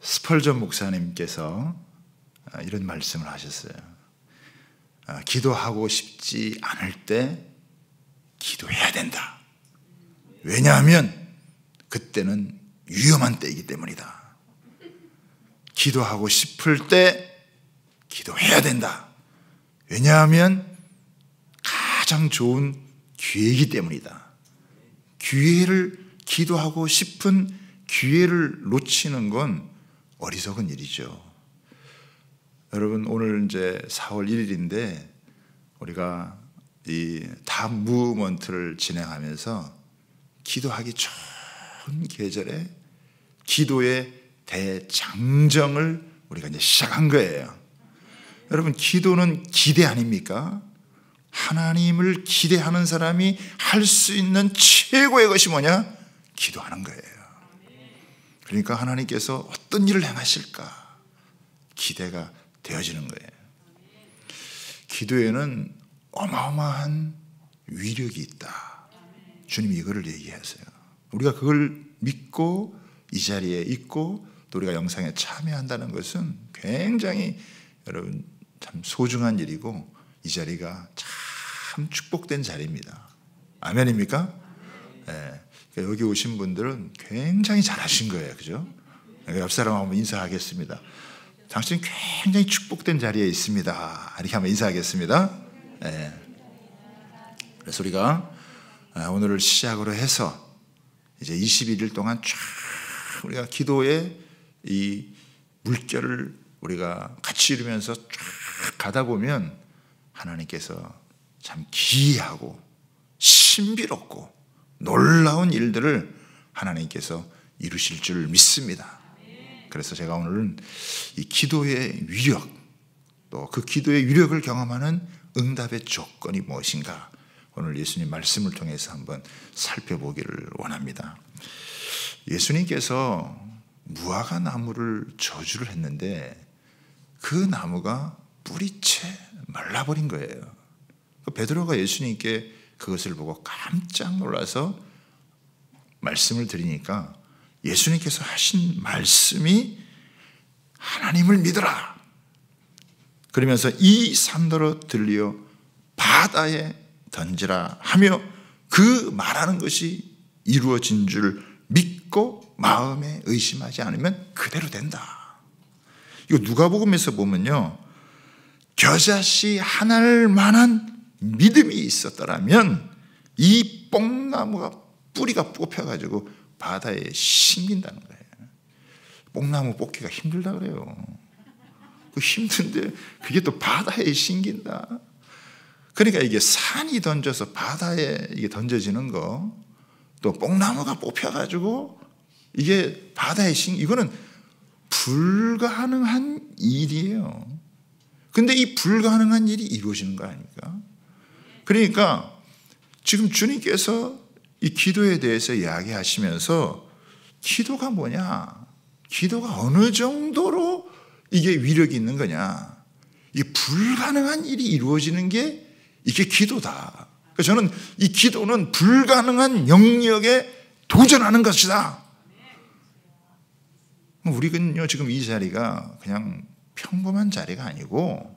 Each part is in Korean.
스펄전 목사님께서 이런 말씀을 하셨어요. 기도하고 싶지 않을 때 기도해야 된다. 왜냐하면 그때는 위험한 때이기 때문이다. 기도하고 싶을 때 기도해야 된다. 왜냐하면 가장 좋은 기회이기 때문이다. 기도하고 싶은 기회를 놓치는 건 어리석은 일이죠. 여러분, 오늘 이제 4월 1일인데 우리가 이 탑 무브먼트를 진행하면서 기도하기 좋은 계절에 기도의 대장정을 우리가 이제 시작한 거예요. 여러분, 기도는 기대 아닙니까? 하나님을 기대하는 사람이 할 수 있는 최고의 것이 뭐냐? 기도하는 거예요. 그러니까 하나님께서 어떤 일을 행하실까? 기대가 되어지는 거예요. 기도에는 어마어마한 위력이 있다. 주님이 이거를 얘기하세요. 우리가 그걸 믿고 이 자리에 있고 또 우리가 영상에 참여한다는 것은 굉장히 여러분 참 소중한 일이고 이 자리가 참 축복된 자리입니다. 아멘입니까? 네. 여기 오신 분들은 굉장히 잘하신 거예요. 그죠? 옆 사람 한번 인사하겠습니다. 당신 굉장히 축복된 자리에 있습니다. 이렇게 한번 인사하겠습니다. 네. 그래서 우리가 오늘을 시작으로 해서 이제 21일 동안 쫙 우리가 기도의 이 물결을 우리가 같이 이루면서 쫙 가다 보면 하나님께서 참 기이하고 신비롭고 놀라운 일들을 하나님께서 이루실 줄 믿습니다. 그래서 제가 오늘은 이 기도의 위력, 또 그 기도의 위력을 경험하는 응답의 조건이 무엇인가, 오늘 예수님 말씀을 통해서 한번 살펴보기를 원합니다. 예수님께서 무화과 나무를 저주를 했는데 그 나무가 뿌리채 말라버린 거예요. 베드로가 예수님께 그것을 보고 깜짝 놀라서 말씀을 드리니까 예수님께서 하신 말씀이 하나님을 믿으라. 그러면서 이 산더러 들리어 바다에 던지라 하며 그 말하는 것이 이루어진 줄 믿고 마음에 의심하지 않으면 그대로 된다. 이거 누가복음에서 보면요, 겨자씨 하나를 만한 믿음이 있었더라면 이 뽕나무가 뿌리가 뽑혀가지고 바다에 심긴다는 거예요. 뽕나무 뽑기가 힘들다 그래요. 그 힘든데 그게 또 바다에 심긴다. 그러니까 이게 산이 던져서 바다에 이게 던져지는 거, 또 뽕나무가 뽑혀가지고 이게 바다에 이거는 불가능한 일이에요. 근데 이 불가능한 일이 이루어지는 거 아닙니까? 그러니까 지금 주님께서 이 기도에 대해서 이야기하시면서 기도가 뭐냐? 기도가 어느 정도로 이게 위력이 있는 거냐? 이게 불가능한 일이 이루어지는 게 이게 기도다. 그래서 저는 이 기도는 불가능한 영역에 도전하는 것이다. 우리는요, 지금 이 자리가 그냥 평범한 자리가 아니고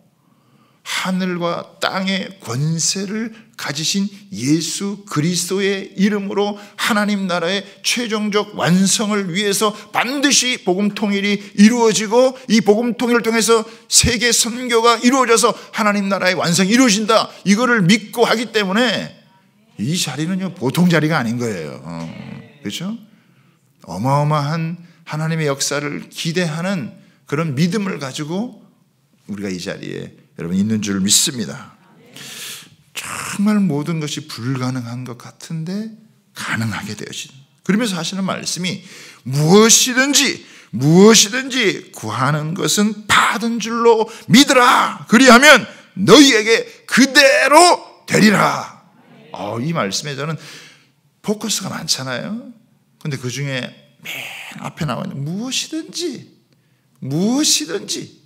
하늘과 땅의 권세를 가지신 예수 그리스도의 이름으로 하나님 나라의 최종적 완성을 위해서 반드시 복음 통일이 이루어지고 이 복음 통일을 통해서 세계 선교가 이루어져서 하나님 나라의 완성이 이루어진다, 이거를 믿고 하기 때문에 이 자리는요 보통 자리가 아닌 거예요. 그렇죠? 어마어마한 하나님의 역사를 기대하는 그런 믿음을 가지고 우리가 이 자리에 여러분 있는 줄 믿습니다. 정말 모든 것이 불가능한 것 같은데 가능하게 되어진, 그러면서 하시는 말씀이 무엇이든지 구하는 것은 받은 줄로 믿으라. 그리하면 너희에게 그대로 되리라. 이 말씀에 저는 포커스가 많잖아요. 근데 그 중에 맨 앞에 나와 있는 무엇이든지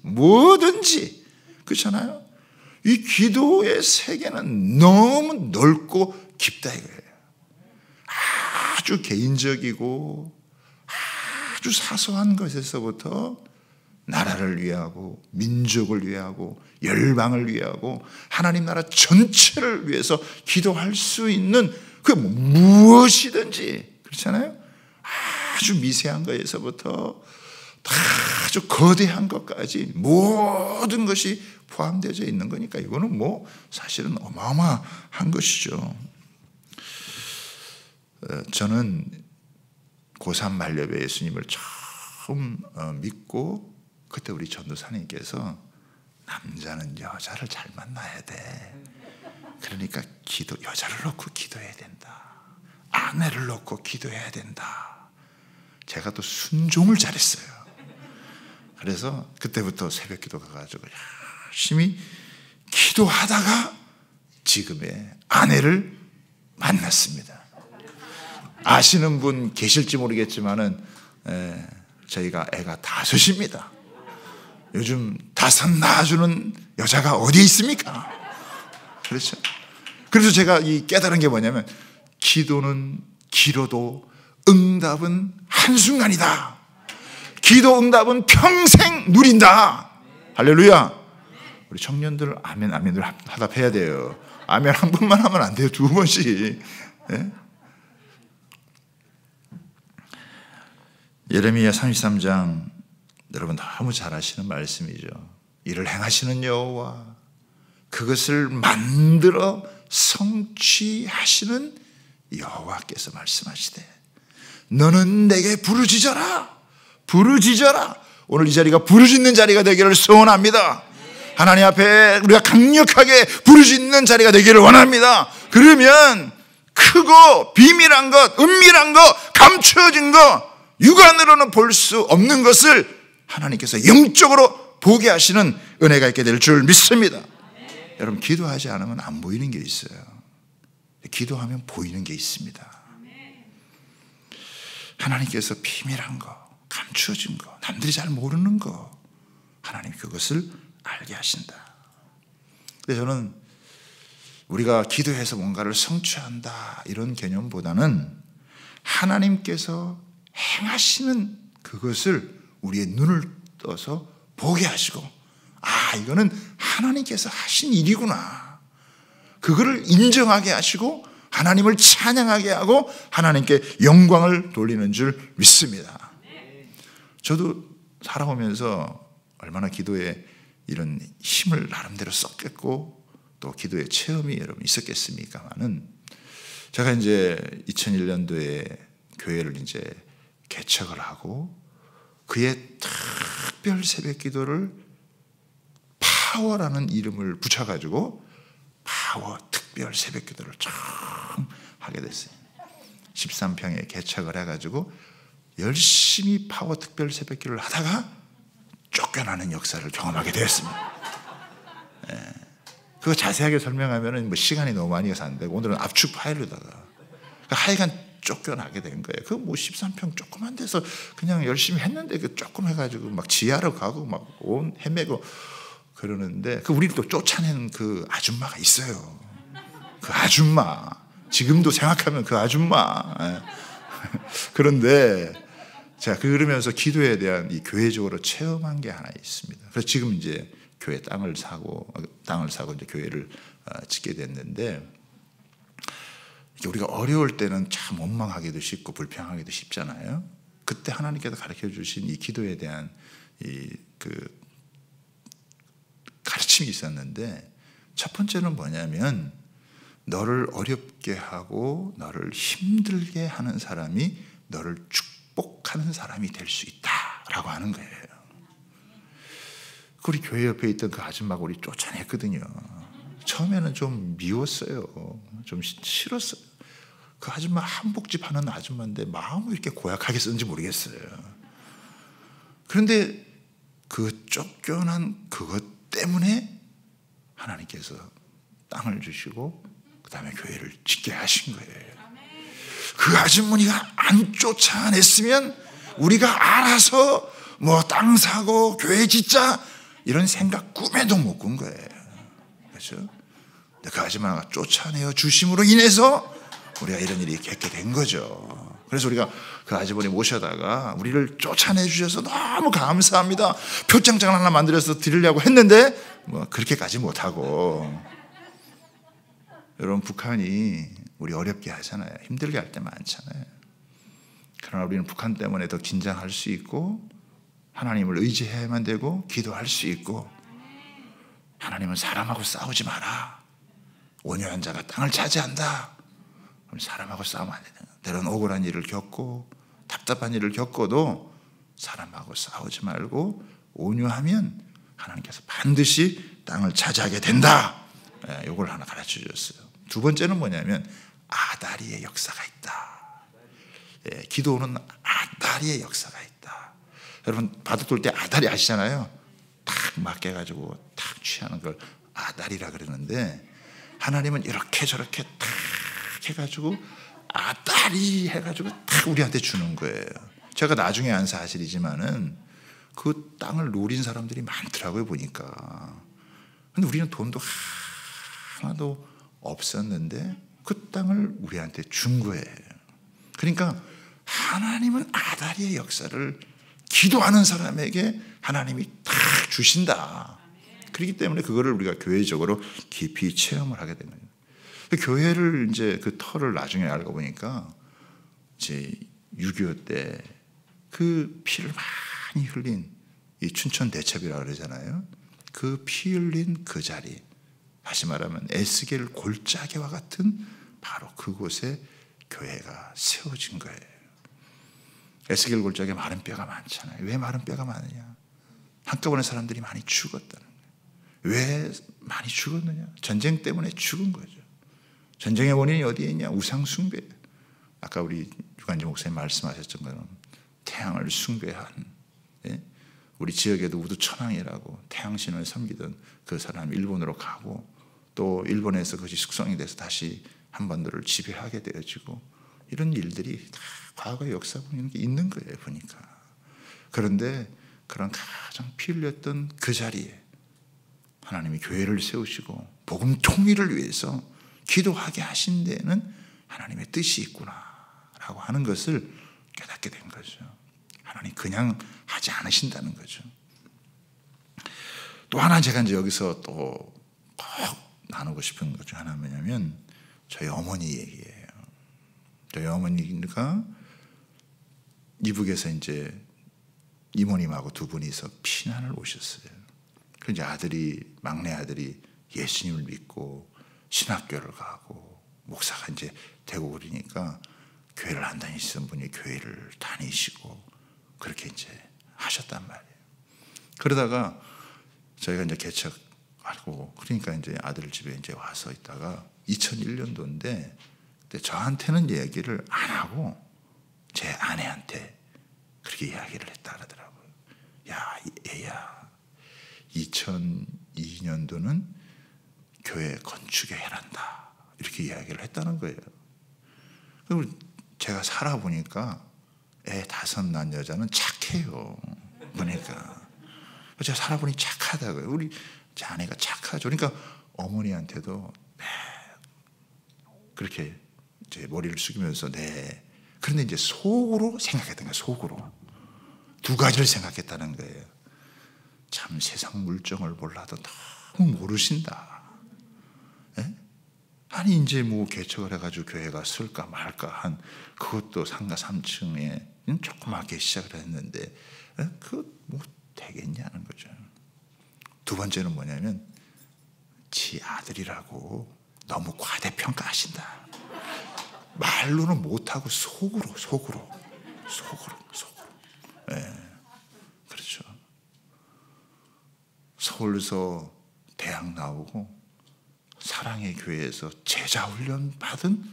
뭐든지, 그렇잖아요. 이 기도의 세계는 너무 넓고 깊다 이거예요. 아주 개인적이고 아주 사소한 것에서부터 나라를 위하고 민족을 위하고 열방을 위하고 하나님 나라 전체를 위해서 기도할 수 있는 그 무엇이든지, 그렇잖아요. 아주 미세한 것에서부터 아주 거대한 것까지 모든 것이 포함되어 있는 거니까 이거는 뭐 사실은 어마어마한 것이죠. 저는 고3 만렙에 예수님을 처음 믿고 그때 우리 전도사님께서 남자는 여자를 잘 만나야 돼. 그러니까 여자를 놓고 기도해야 된다. 아내를 놓고 기도해야 된다. 제가 또 순종을 잘했어요. 그래서 그때부터 새벽 기도 가가지고 열심히 기도하다가 지금의 아내를 만났습니다. 아시는 분 계실지 모르겠지만은 저희가 애가 5입니다. 요즘 5 낳아주는 여자가 어디에 있습니까? 그렇죠? 그래서 제가 이 깨달은 게 뭐냐면 기도는 길어도 응답은 한순간이다. 기도 응답은 평생 누린다. 할렐루야. 우리 청년들 아멘 아멘을 화답해야 돼요. 아멘 한 번만 하면 안 돼요. 2번씩. 네? 예레미야 33장 여러분 너무 잘 아시는 말씀이죠. 이를 행하시는 여호와 그것을 만들어 성취하시는 여호와께서 말씀하시되 너는 내게 부르짖어라. 부르짖어라. 오늘 이 자리가 부르짖는 자리가 되기를 소원합니다. 하나님 앞에 우리가 강력하게 부르짖는 자리가 되기를 원합니다. 그러면 크고 비밀한 것, 은밀한 것, 감추어진 것, 육안으로는 볼 수 없는 것을 하나님께서 영적으로 보게 하시는 은혜가 있게 될 줄 믿습니다. 여러분 기도하지 않으면 안 보이는 게 있어요. 기도하면 보이는 게 있습니다. 하나님께서 비밀한 거, 감추어진 거, 남들이 잘 모르는 거 하나님 그것을 알게 하신다. 그래서 저는 우리가 기도해서 뭔가를 성취한다 이런 개념보다는 하나님께서 행하시는 그것을 우리의 눈을 떠서 보게 하시고 이거는 하나님께서 하신 일이구나. 그거를 인정하게 하시고 하나님을 찬양하게 하고 하나님께 영광을 돌리는 줄 믿습니다. 저도 살아오면서 얼마나 기도에 이런 힘을 나름대로 썼겠고 또 기도의 체험이 여러분 있었겠습니까만은 제가 이제 2001년도에 교회를 이제 개척을 하고 그의 특별 새벽 기도를 파워라는 이름을 붙여가지고 파워 특별 새벽 기도를 처음 하게 됐어요. 13평에 개척을 해가지고 열심히 파워 특별 새벽 기도를 하다가 쫓겨나는 역사를 경험하게 되었습니다. 그거 자세하게 설명하면 뭐 시간이 너무 많이 가서 안 되고 오늘은 압축 파일로다가 하여간 쫓겨나게 된 거예요. 그 뭐 13평 조그만 데서 그냥 열심히 했는데 그 조금 해가지고 막 지하로 가고 막 온 헤매고 그러는데 그 우리를 또 쫓아낸 그 아줌마가 있어요. 그 아줌마 지금도 생각하면 그 아줌마. 그런데 제가 그러면서 기도에 대한 이 교회적으로 체험한 게 하나 있습니다. 그래서 지금 이제 교회 땅을 사고 이제 교회를 짓게 됐는데 우리가 어려울 때는 참 원망하기도 쉽고 불평하기도 쉽잖아요. 그때 하나님께서 가르쳐 주신 이 기도에 대한 그 가르침이 있었는데 첫 번째는 뭐냐면 너를 어렵게 하고 너를 힘들게 하는 사람이 너를 축복하는 사람이 될 수 있다라고 하는 거예요. 우리 교회 옆에 있던 그 아줌마가 우리 쫓아냈거든요. 처음에는 좀 미웠어요. 좀 싫었어요. 그 아줌마 한복집 하는 아줌마인데 마음을 이렇게 고약하게 썼는지 모르겠어요. 그런데 그 쫓겨난 그것 때문에 하나님께서 땅을 주시고 그 다음에 교회를 짓게 하신 거예요. 그 아주머니가 안 쫓아냈으면 우리가 알아서 뭐 땅 사고 교회 짓자 이런 생각 꿈에도 못 꾼 거예요. 그렇죠? 그 아줌마가 쫓아내어 주심으로 인해서 우리가 이런 일이 겪게 된 거죠. 그래서 우리가 그 아주버니 모셔다가 우리를 쫓아내 주셔서 너무 감사합니다. 표창장 하나 만들어서 드리려고 했는데 뭐 그렇게까지 못하고. 여러분, 북한이 우리 어렵게 하잖아요. 힘들게 할 때 많잖아요. 그러나 우리는 북한 때문에 더 긴장할 수 있고 하나님을 의지해야만 되고 기도할 수 있고, 하나님은 사람하고 싸우지 마라. 온유한 자가 땅을 차지한다. 그럼 사람하고 싸우면 안 되는 거예요. 때론 억울한 일을 겪고 답답한 일을 겪어도 사람하고 싸우지 말고 온유하면 하나님께서 반드시 땅을 차지하게 된다. 이걸 하나 가르쳐 주셨어요. 두 번째는 뭐냐면 아다리의 역사가 있다. 기도는 아다리의 역사가 있다. 여러분, 바둑 둘 때 아다리 아시잖아요. 탁 맡겨가지고 탁 취하는 걸 아다리라 그러는데, 하나님은 이렇게 저렇게 탁 해가지고 아다리 해가지고 탁 우리한테 주는 거예요. 제가 나중에 안 사실이지만은 그 땅을 노린 사람들이 많더라고요, 보니까. 근데 우리는 돈도 하나도 없었는데 그 땅을 우리한테 준 거예요. 그러니까 하나님은 아다리의 역사를 기도하는 사람에게 하나님이 다 주신다. 그렇기 때문에 그거를 우리가 교회적으로 깊이 체험을 하게 된 거예요. 교회를 이제 그 터를 나중에 알고 보니까 이제 6.25 때 그 피를 많이 흘린 이 춘천 대첩이라고 그러잖아요. 그 피 흘린 그 자리, 다시 말하면 에스겔 골짜기와 같은 바로 그곳에 교회가 세워진 거예요. 에스겔 골짜기에 마른 뼈가 많잖아요. 왜 마른 뼈가 많으냐? 한꺼번에 사람들이 많이 죽었다는 거예요. 왜 많이 죽었느냐? 전쟁 때문에 죽은 거죠. 전쟁의 원인이 어디에 있냐? 우상 숭배. 아까 우리 유관지 목사님 말씀하셨던 것처럼 태양을 숭배한, 우리 지역에도 우두천왕이라고 태양신을 섬기던 그 사람이 일본으로 가고, 또 일본에서 그것이 숙성이 돼서 다시 한반도를 지배하게 되어지고, 이런 일들이 다 과거의 역사 보면 있는 거예요, 보니까. 그런데 그런 가장 피 흘렸던 그 자리에 하나님이 교회를 세우시고 복음 통일을 위해서 기도하게 하신 데는 하나님의 뜻이 있구나라고 하는 것을 깨닫게 된 거죠. 하나님 그냥 하지 않으신다는 거죠. 또 하나 제가 이제 여기서 또 꼭 나누고 싶은 것 중 하나는 뭐냐면 저희 어머니 얘기예요. 저희 어머니가 이북에서 이제 이모님하고 두 분이서 피난을 오셨어요. 그 이제 막내 아들이 예수님을 믿고 신학교를 가고 목사가 이제 되고 그러니까 교회를 안 다니시던 분이 교회를 다니시고 그렇게 이제 하셨단 말이에요. 그러다가 저희가 이제 개척하고 그러니까 이제 아들 집에 이제 와서 있다가 2001년도인데 저한테는 얘기를 안 하고 제 아내한테 그렇게 이야기를 했다 그러더라고요. 야, 얘야, 2002년도는 교회 건축에 해란다. 이렇게 이야기를 했다는 거예요. 그리고 제가 살아보니까 애 5 낳은 여자는 착해요. 보니까. 제가 살아보니 착하다고요. 우리 제 아내가 착하죠. 그러니까 어머니한테도 네. 그렇게 이제 머리를 숙이면서 네. 그런데 이제 속으로 생각했던 거예요. 속으로. 2가지를 생각했다는 거예요. 참 세상 물정을 몰라도 너무 모르신다. 예? 아니 이제 뭐 개척을 해가지고 교회가 쓸까 말까 한 그것도 상가 3층에 조그맣게 시작을 했는데 그거 뭐 되겠냐는 거죠. 2번째는 뭐냐면 지 아들이라고 너무 과대평가하신다. 말로는 못하고 속으로. 예, 그렇죠. 서울서 대학 나오고 사랑의 교회에서 제자훈련 받은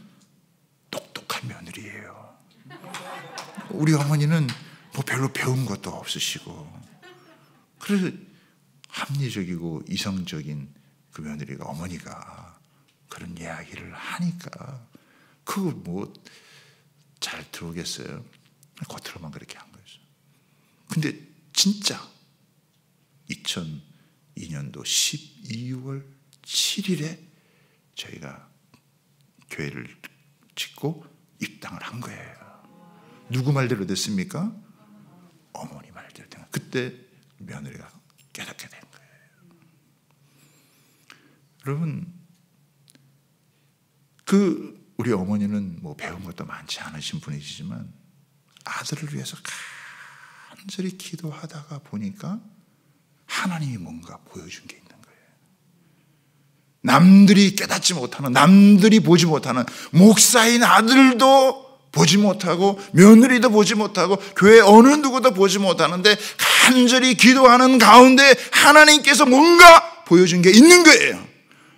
똑똑한 며느리예요. 우리 어머니는 뭐 별로 배운 것도 없으시고 그래서 합리적이고 이성적인 그 며느리가 어머니가 그런 이야기를 하니까 그거 뭐 잘 들어오겠어요? 겉으로만 그렇게 한 거죠. 근데 진짜 2002년도 12월 7일에 저희가 교회를 짓고 입당을 한 거예요. 누구 말대로 됐습니까? 어머니 말대로 된 거예요. 그때 며느리가 깨닫게 된 거예요. 여러분, 우리 어머니는 뭐 배운 것도 많지 않으신 분이시지만 아들을 위해서 간절히 기도하다가 보니까 하나님이 뭔가 보여준 게 있는 거예요. 남들이 깨닫지 못하는, 남들이 보지 못하는, 목사인 아들도 보지 못하고 며느리도 보지 못하고 교회 어느 누구도 보지 못하는데 간절히 기도하는 가운데 하나님께서 뭔가 보여준 게 있는 거예요.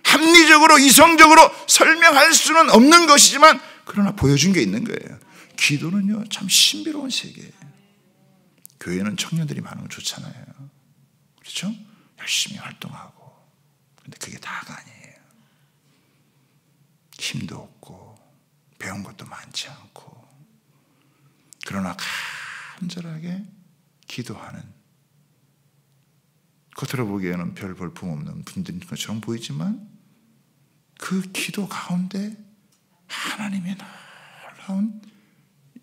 합리적으로 이성적으로 설명할 수는 없는 것이지만 그러나 보여준 게 있는 거예요. 기도는요 참 신비로운 세계예요. 교회는 청년들이 많으면 좋잖아요. 그렇죠? 열심히 활동하고. 근데 그게 다가 아니에요. 힘도 없고 배운 것도 많지 않고 그러나 간절하게 기도하는, 겉으로 보기에는 별 볼품 없는 분들인 것처럼 보이지만 그 기도 가운데 하나님의 놀라운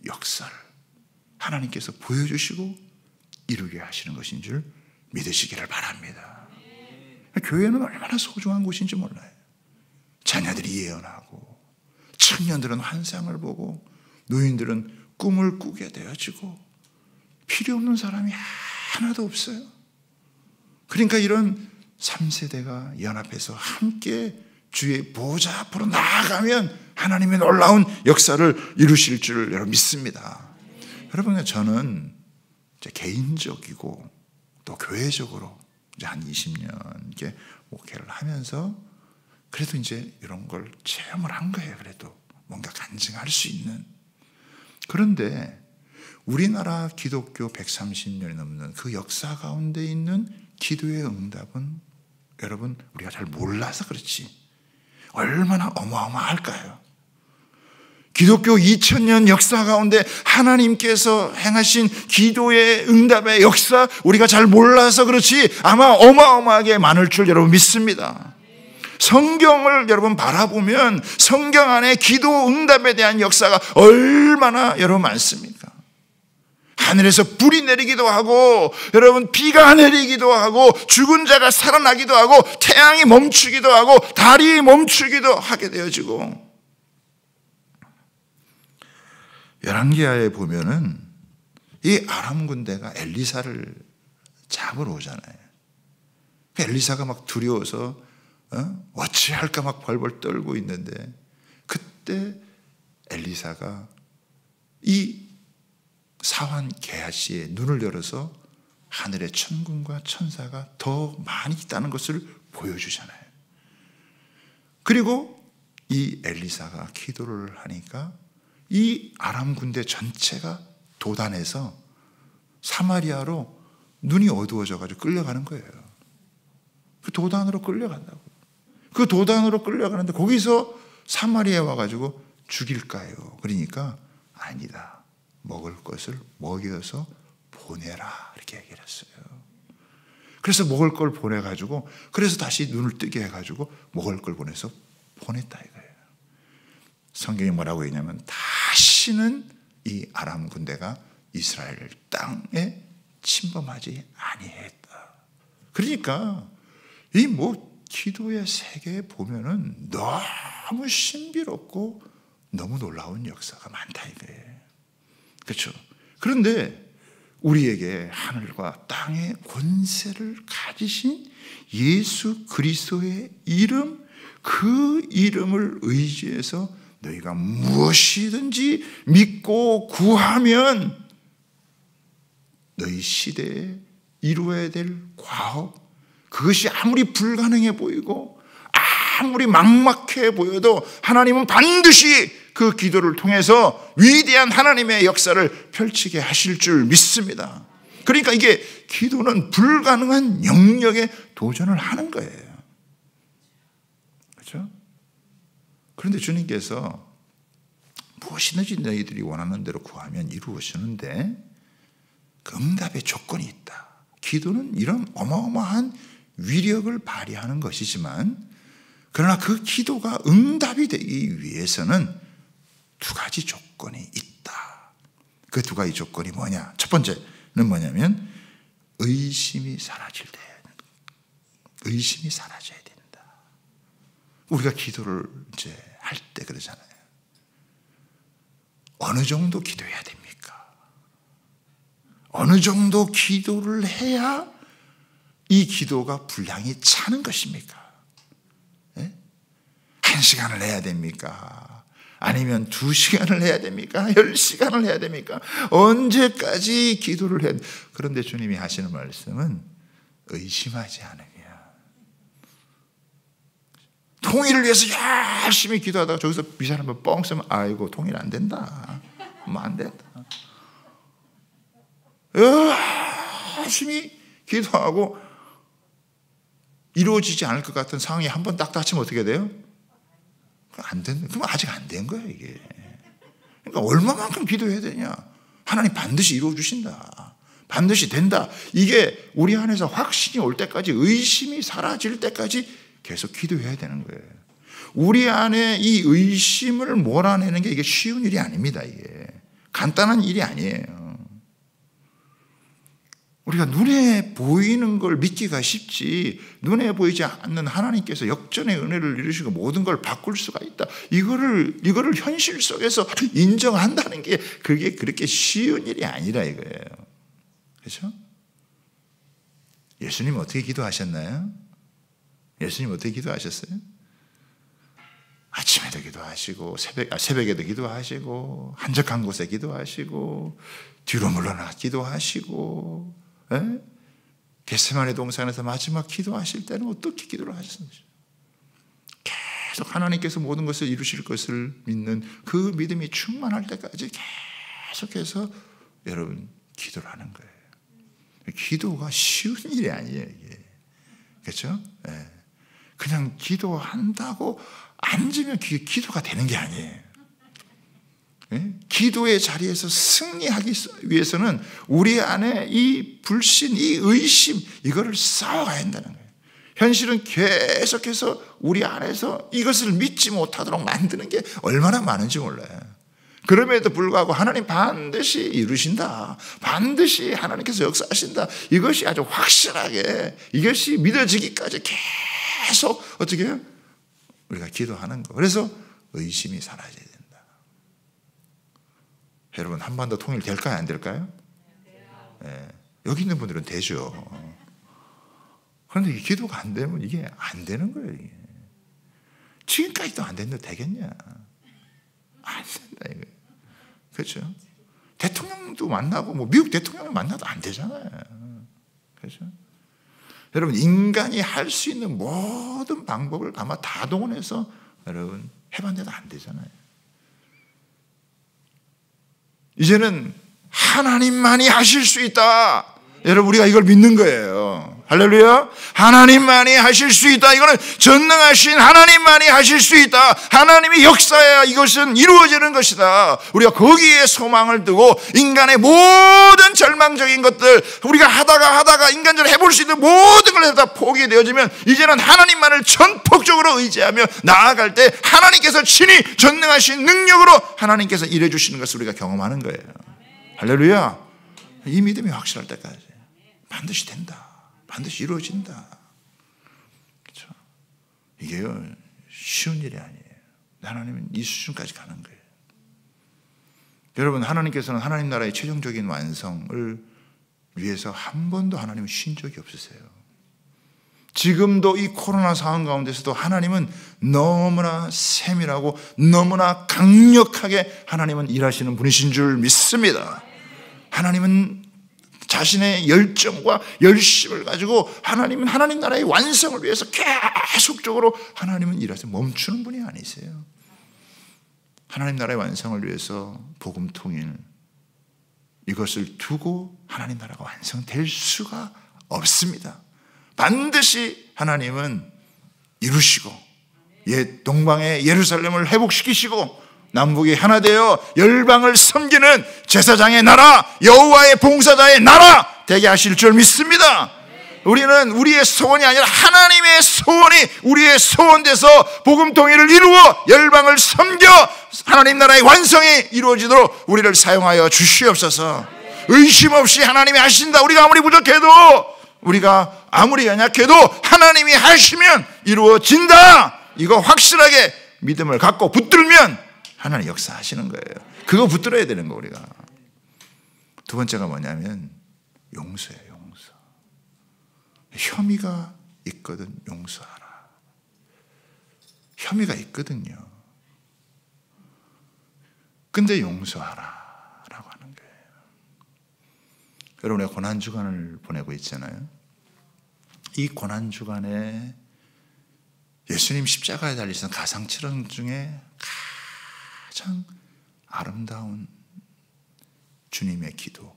역사를 하나님께서 보여주시고 이루게 하시는 것인 줄 믿으시기를 바랍니다. 교회는 얼마나 소중한 곳인지 몰라요. 자녀들이 예언하고 청년들은 환상을 보고 노인들은 꿈을 꾸게 되어지고 필요 없는 사람이 하나도 없어요. 그러니까 이런 3세대가 연합해서 함께 주의 보좌 앞으로 나아가면 하나님의 놀라운 역사를 이루실 줄 여러분 믿습니다. 여러분, 저는 이제 개인적이고 또 교회적으로 이제 한 20년 이렇게 목회를 하면서 그래도 이제 이런 걸 체험을 한 거예요. 그래도 뭔가 간증할 수 있는. 그런데 우리나라 기독교 130년이 넘는 그 역사 가운데 있는 기도의 응답은 여러분 우리가 잘 몰라서 그렇지 얼마나 어마어마할까요? 기독교 2000년 역사 가운데 하나님께서 행하신 기도의 응답의 역사 우리가 잘 몰라서 그렇지 아마 어마어마하게 많을 줄 여러분 믿습니다. 성경을 여러분 바라보면 성경 안에 기도 응답에 대한 역사가 얼마나 여러분 많습니까? 하늘에서 불이 내리기도 하고 여러분 비가 내리기도 하고 죽은 자가 살아나기도 하고 태양이 멈추기도 하고 달이 멈추기도 하게 되어지고 열왕기하에 보면은 이 아람 군대가 엘리사를 잡으러 오잖아요. 엘리사가 막 두려워서 어찌할까 막 벌벌 떨고 있는데 그때 엘리사가 이 사환 게하시의 눈을 열어서 하늘의 천군과 천사가 더 많이 있다는 것을 보여주잖아요. 그리고 이 엘리사가 기도를 하니까 이 아람 군대 전체가 도단해서 사마리아로 눈이 어두워져가지고 끌려가는 거예요. 그 도단으로 끌려간다고. 그 도단으로 끌려가는데 거기서 사마리아에 와가지고 죽일까요? 그러니까 아니다. 먹을 것을 먹여서 보내라 이렇게 얘기를 했어요. 그래서 먹을 걸 보내가지고 그래서 다시 눈을 뜨게 해가지고 먹을 걸 보내서 보냈다 이거예요. 성경이 뭐라고 했냐면 다시는 이 아람 군대가 이스라엘 땅에 침범하지 아니했다. 그러니까 이 기도의 세계에 보면은 너무 신비롭고 너무 놀라운 역사가 많다 이거예요. 그렇죠? 그런데 우리에게 하늘과 땅의 권세를 가지신 예수 그리스도의 이름, 그 이름을 의지해서 너희가 무엇이든지 믿고 구하면 너희 시대에 이루어야 될 과업, 그것이 아무리 불가능해 보이고 아무리 막막해 보여도 하나님은 반드시 그 기도를 통해서 위대한 하나님의 역사를 펼치게 하실 줄 믿습니다. 그러니까 이게 기도는 불가능한 영역에 도전을 하는 거예요. 그렇죠? 그런데 주님께서 무엇이든지 너희들이 원하는 대로 구하면 이루어지는데 그 응답의 조건이 있다. 기도는 이런 어마어마한 위력을 발휘하는 것이지만 그러나 그 기도가 응답이 되기 위해서는 두 가지 조건이 있다. 그 두 가지 조건이 뭐냐? 첫 번째는 뭐냐면 의심이 사라질 때, 의심이 사라져야 된다. 우리가 기도를 이제 할 때 그러잖아요. 어느 정도 기도해야 됩니까? 어느 정도 기도를 해야 이 기도가 분량이 차는 것입니까? 네? 1시간을 해야 됩니까? 아니면 2시간을 해야 됩니까? 10시간을 해야 됩니까? 언제까지 기도를 해야 됩니까? 그런데 주님이 하시는 말씀은 의심하지 않으면, 통일을 위해서 열심히 기도하다가 저기서 미사일 한번 뻥 쓰면 아이고 통일 안 된다, 뭐 안 된다. 열심히 기도하고 이루어지지 않을 것 같은 상황이 한 번 딱 닥치면 어떻게 돼요? 안 된, 그럼 아직 안 된 거예요, 이게. 그러니까 얼마만큼 기도해야 되냐? 하나님 반드시 이루어 주신다. 반드시 된다. 이게 우리 안에서 확신이 올 때까지, 의심이 사라질 때까지 계속 기도해야 되는 거예요. 우리 안에 이 의심을 몰아내는 게 이게 쉬운 일이 아닙니다. 이게 간단한 일이 아니에요. 우리가 눈에 보이는 걸 믿기가 쉽지, 눈에 보이지 않는 하나님께서 역전의 은혜를 이루시고 모든 걸 바꿀 수가 있다, 이거를 현실 속에서 인정한다는 게 그게 그렇게 쉬운 일이 아니라 이거예요. 그렇죠? 예수님 어떻게 기도하셨나요? 예수님 어떻게 기도하셨어요? 아침에도 기도하시고 새벽에도 기도하시고 한적한 곳에 기도하시고 뒤로 물러나 기도하시고, 겟세마네 동산에서 마지막 기도하실 때는 어떻게 기도를 하셨는지, 계속 하나님께서 모든 것을 이루실 것을 믿는 그 믿음이 충만할 때까지 계속해서 여러분 기도를 하는 거예요. 기도가 쉬운 일이 아니에요, 이게. 그렇죠? 그냥 기도한다고 앉으면 기도가 되는 게 아니에요. 기도의 자리에서 승리하기 위해서는 우리 안에 이 불신, 이 의심, 이거를 싸워가야 한다는 거예요. 현실은 계속해서 우리 안에서 이것을 믿지 못하도록 만드는 게 얼마나 많은지 몰라요. 그럼에도 불구하고 하나님 반드시 이루신다, 반드시 하나님께서 역사하신다, 이것이 아주 확실하게, 이것이 믿어지기까지 계속 어떻게 해요? 우리가 기도하는 거. 그래서 의심이 사라져야 된다. 여러분, 한반도 통일 될까요? 안 될까요? 여기 있는 분들은 되죠. 그런데 이 기도가 안 되면 이게 안 되는 거예요. 이게. 지금까지도 안 됐는데 되겠냐? 안 된다, 이거. 그렇죠? 대통령도 만나고, 미국 대통령을 만나도 안 되잖아요. 그렇죠? 여러분, 인간이 할 수 있는 모든 방법을 아마 다 동원해서 여러분 해봤는데도 안 되잖아요. 이제는 하나님만이 하실 수 있다. 여러분, 우리가 이걸 믿는 거예요. 할렐루야. 하나님만이 하실 수 있다. 이거는 전능하신 하나님만이 하실 수 있다. 하나님이 역사해야 이것은 이루어지는 것이다. 우리가 거기에 소망을 두고 인간의 모든 절망적인 것들, 우리가 하다가 인간적으로 해볼 수 있는 모든 걸 다 포기되어지면 이제는 하나님만을 전폭적으로 의지하며 나아갈 때 하나님께서 친히 전능하신 능력으로 하나님께서 일해주시는 것을 우리가 경험하는 거예요. 할렐루야. 이 믿음이 확실할 때까지 반드시 된다, 반드시 이루어진다. 그렇죠? 이게요, 쉬운 일이 아니에요. 하나님은 이 수준까지 가는 거예요. 여러분, 하나님께서는 하나님 나라의 최종적인 완성을 위해서 한 번도 하나님은 쉰 적이 없으세요. 지금도 이 코로나 상황 가운데서도 하나님은 너무나 세밀하고 너무나 강력하게 하나님은 일하시는 분이신 줄 믿습니다. 하나님은 자신의 열정과 열심을 가지고 하나님은 하나님 나라의 완성을 위해서 계속적으로 하나님은 일하세요. 멈추는 분이 아니세요. 하나님 나라의 완성을 위해서 복음 통일, 이것을 두고 하나님 나라가 완성될 수가 없습니다. 반드시 하나님은 이루시고 옛 동방의 예루살렘을 회복시키시고 남북이 하나 되어 열방을 섬기는 제사장의 나라, 여호와의 봉사자의 나라 되게 하실 줄 믿습니다. 우리는 우리의 소원이 아니라 하나님의 소원이 우리의 소원돼서 복음 통일을 이루어 열방을 섬겨 하나님 나라의 완성이 이루어지도록 우리를 사용하여 주시옵소서. 의심 없이 하나님이 하신다. 우리가 아무리 부족해도, 우리가 아무리 연약해도 하나님이 하시면 이루어진다. 이거 확실하게 믿음을 갖고 붙들면 하나님 역사하시는 거예요. 그거 붙들어야 되는 거. 우리가 두 번째가 뭐냐면 용서예요. 용서. 혐의가 있거든 용서하라. 혐의가 있거든요. 근데 용서하라 라고 하는 거예요. 여러분의 고난주간을 보내고 있잖아요. 이 고난주간에 예수님 십자가에 달리신 가상칠언 중에 가장 아름다운 주님의 기도,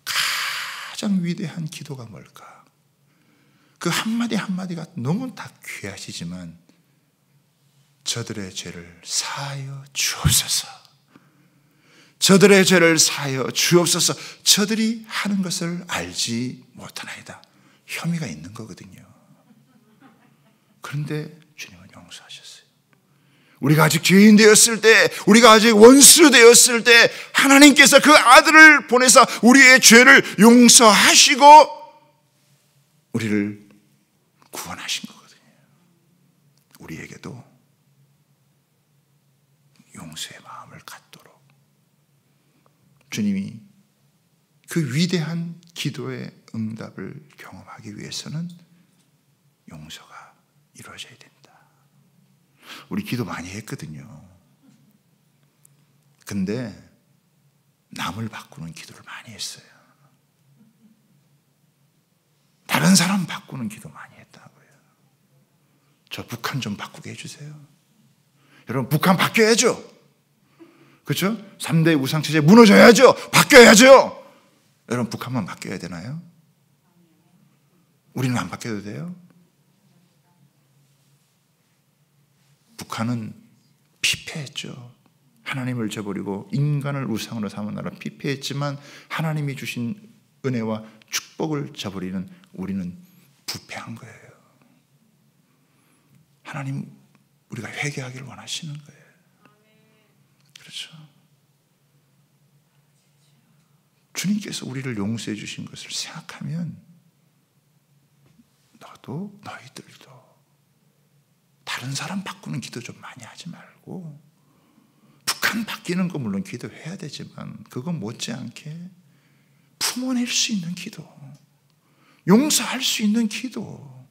가장 위대한 기도가 뭘까? 그 한마디 한마디가 너무 다 귀하시지만 저들의 죄를 사하여 주옵소서. 저들의 죄를 사하여 주옵소서. 저들이 하는 것을 알지 못하나이다. 혐의가 있는 거거든요. 그런데 주님은 용서하셨어요. 우리가 아직 죄인 되었을 때, 우리가 아직 원수 되었을 때 하나님께서 그 아들을 보내서 우리의 죄를 용서하시고 우리를 구원하신 거거든요. 우리에게도 용서의 마음을 갖도록 주님이 그 위대한 기도의 응답을 경험하기 위해서는 용서가 이루어져야 된다. 우리 기도 많이 했거든요. 근데 남을 바꾸는 기도를 많이 했어요. 다른 사람 바꾸는 기도 많이 했다고요. 저 북한 좀 바꾸게 해주세요. 여러분 북한 바뀌어야죠. 그렇죠? 3대 우상체제 무너져야죠. 바뀌어야죠. 여러분 북한만 바뀌어야 되나요? 우리는 안 바뀌어도 돼요? 북한은 피폐했죠. 하나님을 저버리고 인간을 우상으로 삼은 나라 피폐했지만 하나님이 주신 은혜와 축복을 저버리는 우리는 부패한 거예요. 하나님 우리가 회개하기를 원하시는 거예요. 그렇죠? 주님께서 우리를 용서해 주신 것을 생각하면 너도 너희들도 다른 사람 바꾸는 기도 좀 많이 하지 말고 북한 바뀌는 거 물론 기도해야 되지만 그거 못지않게 품어낼 수 있는 기도, 용서할 수 있는 기도.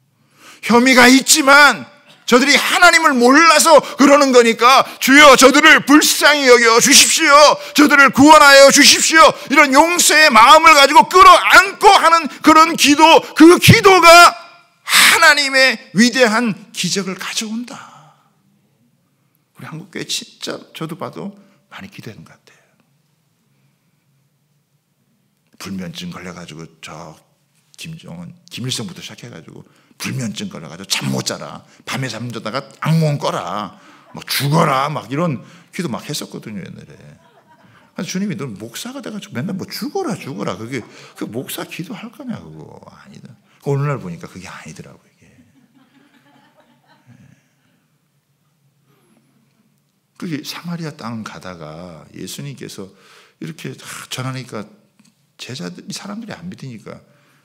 혐의가 있지만 저들이 하나님을 몰라서 그러는 거니까 주여 저들을 불쌍히 여겨 주십시오. 저들을 구원하여 주십시오. 이런 용서의 마음을 가지고 끌어안고 하는 그런 기도, 그 기도가 하나님의 위대한 기적을 가져온다. 우리 한국교회 진짜 저도 봐도 많이 기도하는 것 같아요. 불면증 걸려가지고 저 김정은, 김일성부터 시작해가지고 불면증 걸려가지고 잠 못 자라. 밤에 잠자다가 악몽 꿔라. 막 죽어라. 막 이런 기도 막 했었거든요, 옛날에. 주님이 너 목사가 돼가지고 맨날 뭐 죽어라. 그게 그 목사 기도할 거냐, 그거. 아니다. 오늘날 보니까 그게 아니더라고요, 이게. 그게 사마리아 땅 가다가 예수님께서 이렇게 전하니까 제자들이, 사람들이 안 믿으니까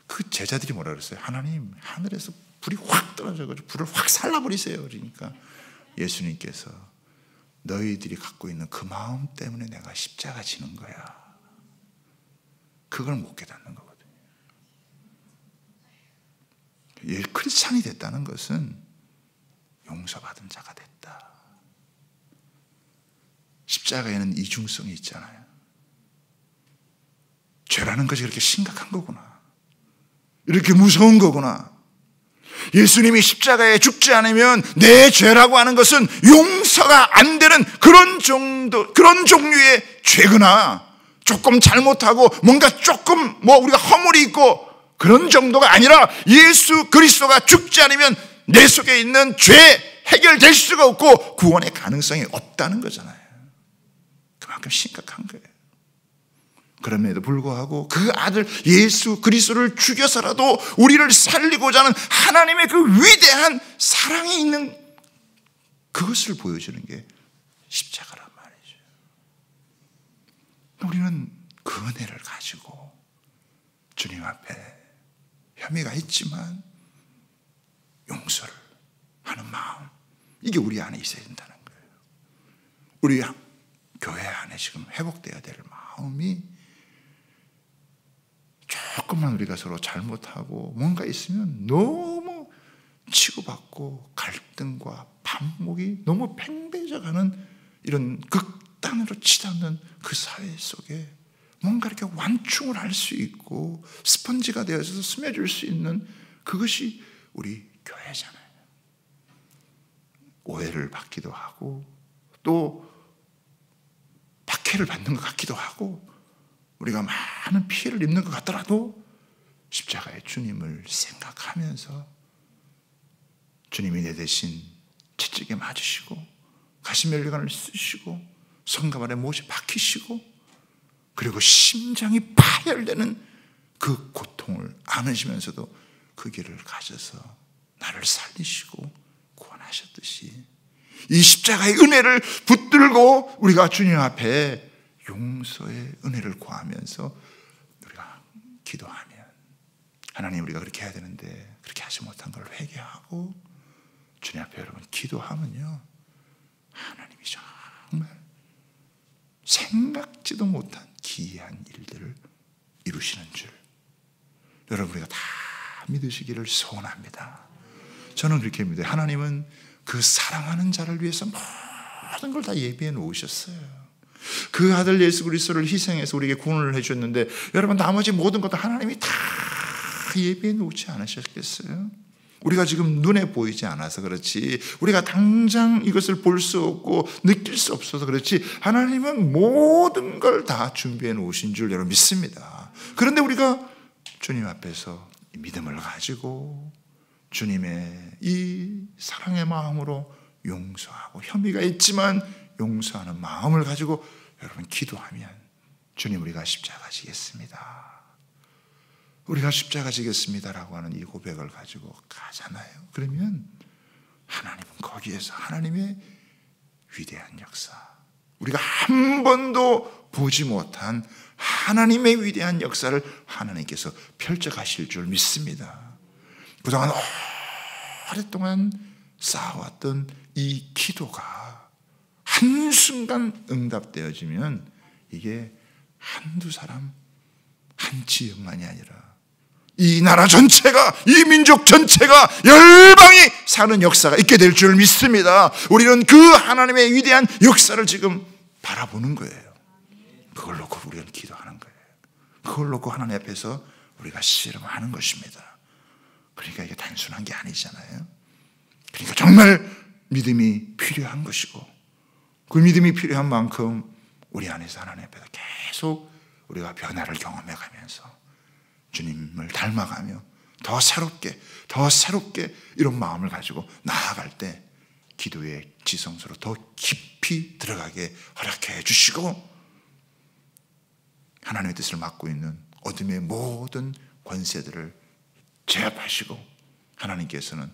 그 제자들이 뭐라 그랬어요? 하나님, 하늘에서 불이 확 떨어져가지고 불을 확 살라버리세요. 그러니까 예수님께서 너희들이 갖고 있는 그 마음 때문에 내가 십자가 지는 거야. 그걸 못 깨닫는 거거든요. 크리스찬이 됐다는 것은 용서받은 자가 됐다. 십자가에는 이중성이 있잖아요. 죄라는 것이 그렇게 심각한 거구나. 이렇게 무서운 거구나. 예수님이 십자가에 죽지 않으면 내 죄라고 하는 것은 용서가 안 되는 그런 종류의 죄구나. 조금 잘못하고 뭔가 조금 우리가 허물이 있고 그런 정도가 아니라 예수 그리스도가 죽지 않으면 내 속에 있는 죄 해결될 수가 없고 구원의 가능성이 없다는 거잖아요. 그만큼 심각한 거예요. 그럼에도 불구하고 그 아들 예수 그리스도를 죽여서라도 우리를 살리고자 하는 하나님의 그 위대한 사랑이 있는 그것을 보여주는 게 십자가란 말이죠. 우리는 그 은혜를 가지고 주님 앞에 혐의가 있지만 용서를 하는 마음, 이게 우리 안에 있어야 된다는 거예요. 우리 교회 안에 지금 회복되어야 될 마음이, 조금만 우리가 서로 잘못하고 뭔가 있으면 너무 치고받고 갈등과 반목이 너무 팽배져가는 이런 극단으로 치닫는 그 사회 속에 뭔가 이렇게 완충을 할 수 있고 스펀지가 되어서 스며줄 수 있는 그것이 우리 교회잖아요. 오해를 받기도 하고 또 박해를 받는 것 같기도 하고 우리가 많은 피해를 입는 것 같더라도 십자가의 주님을 생각하면서 주님이 내 대신 채찍에 맞으시고 가시멜리관을 쓰시고 성가발에 못이 박히시고 그리고 심장이 파열되는 그 고통을 안으시면서도 그 길을 가셔서 나를 살리시고 구원하셨듯이 이 십자가의 은혜를 붙들고 우리가 주님 앞에 용서의 은혜를 구하면서 우리가 기도하면, 하나님 우리가 그렇게 해야 되는데 그렇게 하지 못한 걸 회개하고 주님 앞에 여러분 기도하면요, 하나님이 정말 생각지도 못한 기이한 일들을 이루시는 줄 여러분 우리가 다 믿으시기를 소원합니다. 저는 그렇게 믿어요. 하나님은 그 사랑하는 자를 위해서 모든 걸 다 예비해 놓으셨어요. 그 아들 예수 그리스도를 희생해서 우리에게 구원을 해주셨는데 여러분 나머지 모든 것도 하나님이 다 예비해 놓지 않으셨겠어요? 우리가 지금 눈에 보이지 않아서 그렇지, 우리가 당장 이것을 볼 수 없고 느낄 수 없어서 그렇지, 하나님은 모든 걸 다 준비해 놓으신 줄 여러분 믿습니다. 그런데 우리가 주님 앞에서 믿음을 가지고 주님의 이 사랑의 마음으로 용서하고 혐의가 있지만 용서하는 마음을 가지고 여러분 기도하면 주님 우리가 십자가 지겠습니다, 우리가 십자가 지겠습니다라고 하는 이 고백을 가지고 가잖아요. 그러면 하나님은 거기에서 하나님의 위대한 역사, 우리가 한 번도 보지 못한 하나님의 위대한 역사를 하나님께서 펼쳐가실 줄 믿습니다. 그동안 오랫동안 쌓아왔던 이 기도가 한순간 응답되어지면 이게 한두 사람, 한 지역만이 아니라 이 나라 전체가, 이 민족 전체가, 열방이 사는 역사가 있게 될 줄 믿습니다. 우리는 그 하나님의 위대한 역사를 지금 바라보는 거예요. 그걸 놓고 우리는 기도하는 거예요. 그걸 놓고 하나님 앞에서 우리가 씨름하는 것입니다. 그러니까 이게 단순한 게 아니잖아요. 그러니까 정말 믿음이 필요한 것이고, 그 믿음이 필요한 만큼 우리 안에서 하나님 앞에서 계속 우리가 변화를 경험해 가면서 주님을 닮아가며 더 새롭게 이런 마음을 가지고 나아갈 때 기도의 지성소로 더 깊이 들어가게 허락해 주시고, 하나님의 뜻을 맡고 있는 어둠의 모든 권세들을 제압하시고, 하나님께서는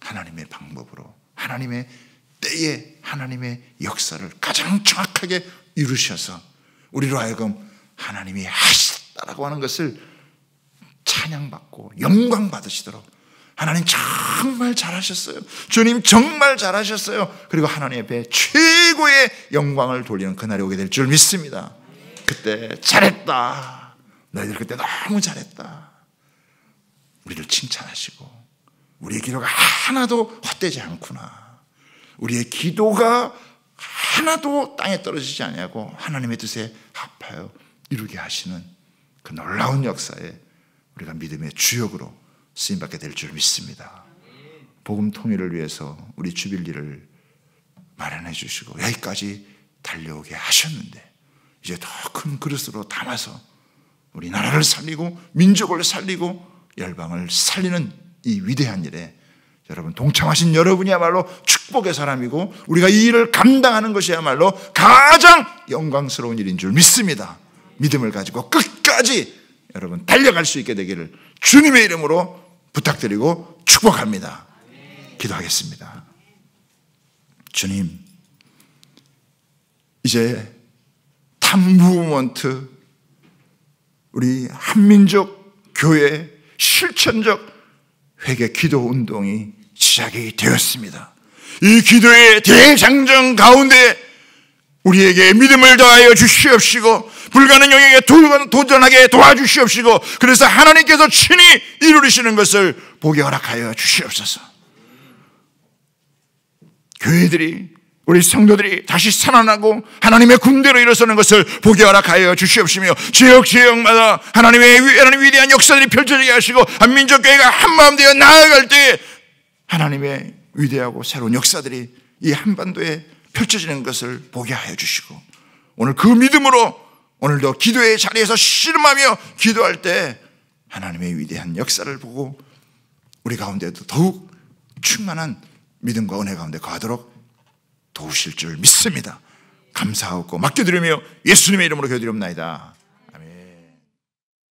하나님의 방법으로 하나님의 때에 하나님의 역사를 가장 정확하게 이루셔서 우리로 하여금 하나님이 하셨다라고 하는 것을 찬양받고 영광 받으시도록, 하나님 정말 잘하셨어요, 주님 정말 잘하셨어요, 그리고 하나님 앞에 최고의 영광을 돌리는 그날이 오게 될 줄 믿습니다. 그때 잘했다, 너희들 그때 너무 잘했다, 우리를 칭찬하시고 우리의 기도가 하나도 헛되지 않구나, 우리의 기도가 하나도 땅에 떨어지지 아니하고 하나님의 뜻에 합하여 이루게 하시는 그 놀라운 역사에 우리가 믿음의 주역으로 쓰임받게 될 줄 믿습니다. 복음 통일을 위해서 우리 주빌리를 마련해 주시고 여기까지 달려오게 하셨는데 이제 더 큰 그릇으로 담아서 우리 나라를 살리고 민족을 살리고 열방을 살리는 이 위대한 일에 여러분 동참하신 여러분이야말로 축복의 사람이고, 우리가 이 일을 감당하는 것이야말로 가장 영광스러운 일인 줄 믿습니다. 믿음을 가지고 끝까지 여러분 달려갈 수 있게 되기를 주님의 이름으로 부탁드리고 축복합니다. 기도하겠습니다. 주님, 이제 탑무브먼트 우리 한민족 교회 실천적 회개 기도 운동이 시작이 되었습니다. 이 기도의 대장정 가운데 우리에게 믿음을 더하여 주시옵시고 불가능 영역에 도전하게 도와주시옵시고 그래서 하나님께서 친히 이루시는 것을 보게 허락하여 주시옵소서. 교회들이 우리 성도들이 다시 살아나고 하나님의 군대로 일어서는 것을 보게 허락하여 주시옵시며 지역마다 하나님의 위대한 역사들이 펼쳐지게 하시고 한민족교회가 한마음 되어 나아갈 때 하나님의 위대하고 새로운 역사들이 이 한반도에 펼쳐지는 것을 보게 하여 주시고 오늘 그 믿음으로 오늘도 기도의 자리에서 씨름하며 기도할 때 하나님의 위대한 역사를 보고 우리 가운데도 더욱 충만한 믿음과 은혜 가운데 거하도록 도우실 줄 믿습니다. 감사하고 맡겨드리며 예수님의 이름으로 기도드립니다.